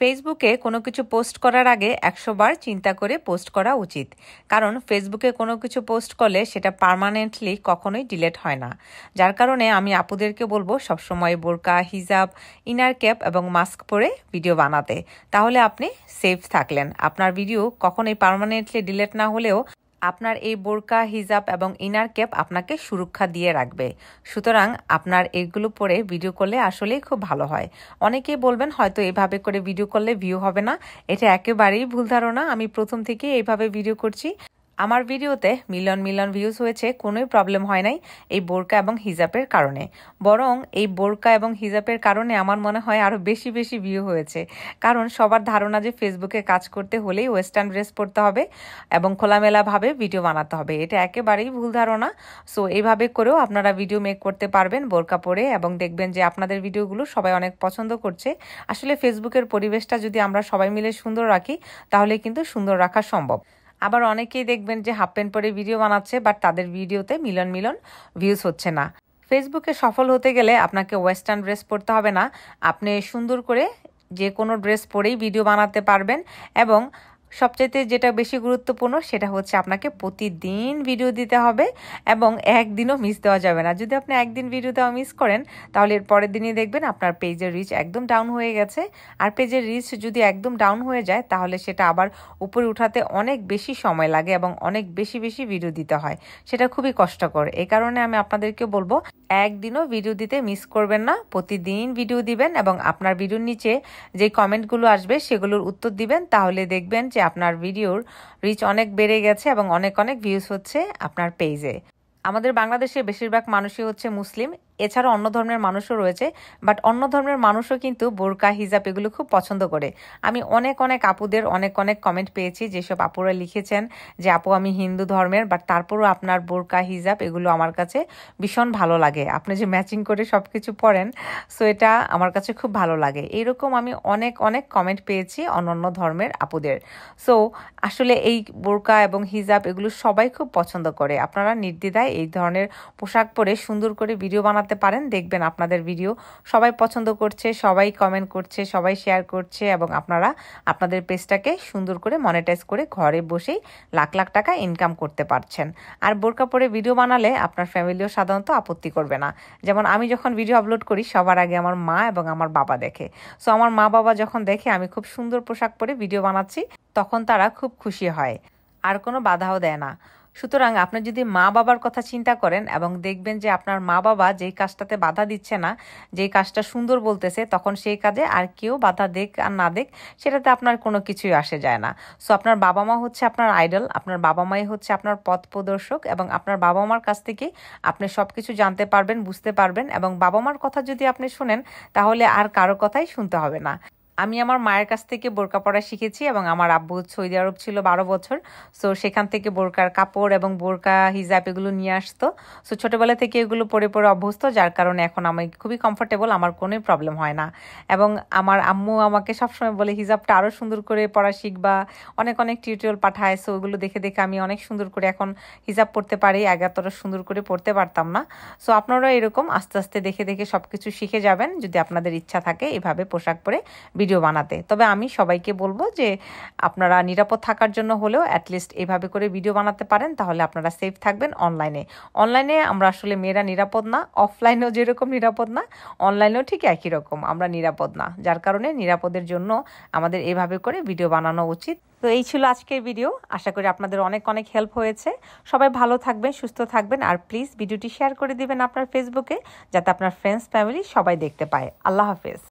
ফেসবুকে কোনো কিছু পোস্ট করার আগে ১০০ বার চিন্তা করে পোস্ট করা উচিত। কারণ ফেসবুকে কোনো কিছু পোস্ট করলে সেটা পার্মানেন্টলি কখনোই ডিলিট হয় না। যার কারণে আমি আপুদেরকে বলবো সবসময় বোরকা, হিজাব, ইনার ক্যাপ এবং মাস্ক পরে ভিডিও বানাতে। তাহলে আপনি সেফ থাকলেন। আপনার ভিডিও কখনোই পার্মানেন্টলি ডিলিট না হলেও আপনার এই বোরকা, হিজাব এবং ইনার ক্যাপ আপনাকে সুরক্ষা দিয়ে রাখবে। সুতরাং আপনার এগুলো পরে ভিডিও করলে আসলেই খুব ভালো হয়। অনেকেই বলবেন হয়তো এভাবে করে ভিডিও করলে ভিউ হবে না। এটা একেবারেই ভুল ধারণা। আমি প্রথম থেকেই এইভাবে ভিডিও করছি। আমার ভিডিওতে মিলিয়ন মিলিয়ন ভিউজ হয়েছে, কোনোই প্রবলেম হয় নাই এই বোরকা এবং হিজাবের কারণে। বরং এই বোরকা এবং হিজাবের কারণে আমার মনে হয় আরও বেশি বেশি ভিউ হয়েছে। কারণ সবার ধারণা যে ফেসবুকে কাজ করতে হলেই ওয়েস্টার্ন ড্রেস পরতে হবে এবং খোলামেলাভাবে ভিডিও বানাতে হবে। এটা একেবারেই ভুল ধারণা। সো এইভাবে করেও আপনারা ভিডিও মেক করতে পারবেন বোরকা পরে, এবং দেখবেন যে আপনাদের ভিডিওগুলো সবাই অনেক পছন্দ করছে। আসলে ফেসবুকের পরিবেশটা যদি আমরা সবাই মিলে সুন্দর রাখি তাহলে কিন্তু সুন্দর রাখা সম্ভব। আবার অনেকেই দেখবেন যে হাফ প্যান্ট পরে ভিডিও বানাচ্ছে, বাট তাদের ভিডিওতে মিলিয়ন মিলিয়ন ভিউজ হচ্ছে না। ফেসবুকে সফল হতে গেলে আপনাকে ওয়েস্টার্ন ড্রেস পরতে হবে না। আপনি সুন্দর করে যে কোনো ড্রেস পরেই ভিডিও বানাতে পারবেন। এবং সবচাইতে যেটা বেশি গুরুত্বপূর্ণ সেটা হচ্ছে আপনাকে প্রতিদিন ভিডিও দিতে হবে এবং একদিনও মিস দেওয়া যাবে না। যদি আপনি একদিন ভিডিও দেওয়া মিস করেন তাহলে এর পরের দিনই দেখবেন আপনার পেজের রিচ একদম ডাউন হয়ে গেছে। আর পেজের রিচ যদি একদম ডাউন হয়ে যায় তাহলে সেটা আবার উপরে উঠাতে অনেক বেশি সময় লাগে এবং অনেক বেশি বেশি ভিডিও দিতে হয়। সেটা খুবই কষ্টকর। এই কারণে আমি আপনাদেরকে বলবো একদিনও ভিডিও দিতে মিস করবেন না। প্রতিদিন ভিডিও দিবেন এবং আপনার ভিডিওর নিচে যে কমেন্টগুলো আসবে সেগুলোর উত্তর দিবেন। তাহলে দেখবেন যে আপনার ভিডিওর রিচ অনেক বেড়ে গেছে এবং অনেক অনেক ভিউজ হচ্ছে আপনার পেজে। আমাদের বাংলাদেশে বেশিরভাগ মানুষই হচ্ছে মুসলিম, এছাড়া অন্য ধর্মের মানুষও রয়েছে। বাট অন্য ধর্মের মানুষও কিন্তু বোরকা, হিজাব এগুলো খুব পছন্দ করে। আমি অনেক অনেক আপুদের অনেক অনেক কমেন্ট পেয়েছি যেসব আপুরা লিখেছেন যে আপু আমি হিন্দু ধর্মের, বাট তারপরও আপনার বোরকা, হিজাব এগুলো আমার কাছে ভীষণ ভালো লাগে। আপনি যে ম্যাচিং করে সব কিছু পরেন, সো এটা আমার কাছে খুব ভালো লাগে। এইরকম আমি অনেক অনেক কমেন্ট পেয়েছি অন্যান্য ধর্মের আপুদের। সো আসলে এই বোরকা এবং হিজাব এগুলো সবাই খুব পছন্দ করে। আপনারা নির্দ্বিধায় এই ধরনের পোশাক পরে সুন্দর করে ভিডিও বানাতে পারেন। দেখবেন আপনাদের ভিডিও সবাই পছন্দ করছে, সবাই কমেন্ট করছে, সবাই শেয়ার করছে এবং আপনারা আপনাদের পেজটাকে সুন্দর করে মনিটাইজ করে ঘরে বসেই লাখ লাখ টাকা ইনকাম করতে পারছেন। আর বোরকা পরে ভিডিও বানালে আপনার ফ্যামিলিও সাধারণত আপত্তি করবে না। যেমন আমি যখন ভিডিও আপলোড করি সবার আগে আমার মা এবং আমার বাবা দেখে। সো আমার মা বাবা যখন দেখে আমি খুব সুন্দর পোশাক পরে ভিডিও বানাচ্ছি তখন তারা খুব খুশি হয় আর কোনো বাধাও দেয় না। সুতরাং আপনি যদি মা বাবার কথা চিন্তা করেন এবং দেখবেন যে আপনার মা বাবা যেই কাজটাতে বাধা দিচ্ছে না, যেই কাজটা সুন্দর বলতেছে, তখন সেই কাজে আর কেউ বাধা দেখ আর না দেখ সেটাতে আপনার কোনো কিছুই আসে যায় না। সো আপনার বাবা মা হচ্ছে আপনার আইডল, আপনার বাবা মাই হচ্ছে আপনার পথ প্রদর্শক এবং আপনার বাবা মার কাছ থেকে আপনি সব কিছু জানতে পারবেন, বুঝতে পারবেন এবং বাবা মার কথা যদি আপনি শুনেন তাহলে আর কারো কথাই শুনতে হবে না। আমি আমার মায়ের কাছ থেকে বোরকা পরা শিখেছি এবং আমার আব্বু সৌদি আরব ছিল 12 বছর। সো সেখান থেকে বোরকার কাপড় এবং বোরকা, হিজাব এগুলো নিয়ে আসতো। সো ছোটোবেলা থেকে এগুলো পরে পরে অভ্যস্ত, যার কারণে এখন আমি খুবই কমফোর্টেবল, আমার কোনোই প্রবলেম হয় না। এবং আমার আম্মু আমাকে সবসময় বলে হিজাবটা আরও সুন্দর করে পরা শিখবা, অনেক অনেক টিউটোরিয়াল পাঠায়। সো ওগুলো দেখে দেখে আমি অনেক সুন্দর করে এখন হিজাব পরতে পারি, আগে এতটা সুন্দর করে পরতে পারতাম না। সো আপনারা এরকম আস্তে আস্তে দেখে দেখে সব কিছু শিখে যাবেন যদি আপনাদের ইচ্ছা থাকে এভাবে পোশাক পরে ভিডিও বানাতে। তবে আমি সবাইকে বলবো যে আপনারা নিরাপদ থাকার জন্য হলেও অ্যাটলিস্ট এভাবে করে ভিডিও বানাতে পারেন, তাহলে আপনারা সেফ থাকবেন। অনলাইনে আমরা আসলে মেয়েরা নিরাপদ না, অফলাইনেও যেরকম নিরাপদ না অনলাইনেও ঠিক একই রকম আমরা নিরাপদ না। যার কারণে নিরাপদের জন্য আমাদের এভাবে করে ভিডিও বানানো উচিত। তো এই ছিল আজকের ভিডিও। আশা করি আপনাদের অনেক অনেক হেল্প হয়েছে। সবাই ভালো থাকবেন, সুস্থ থাকবেন আর প্লিজ ভিডিওটি শেয়ার করে দিবেন আপনার ফেসবুকে, যাতে আপনার ফ্রেন্ডস ফ্যামিলি সবাই দেখতে পায়। আল্লাহ হাফেজ।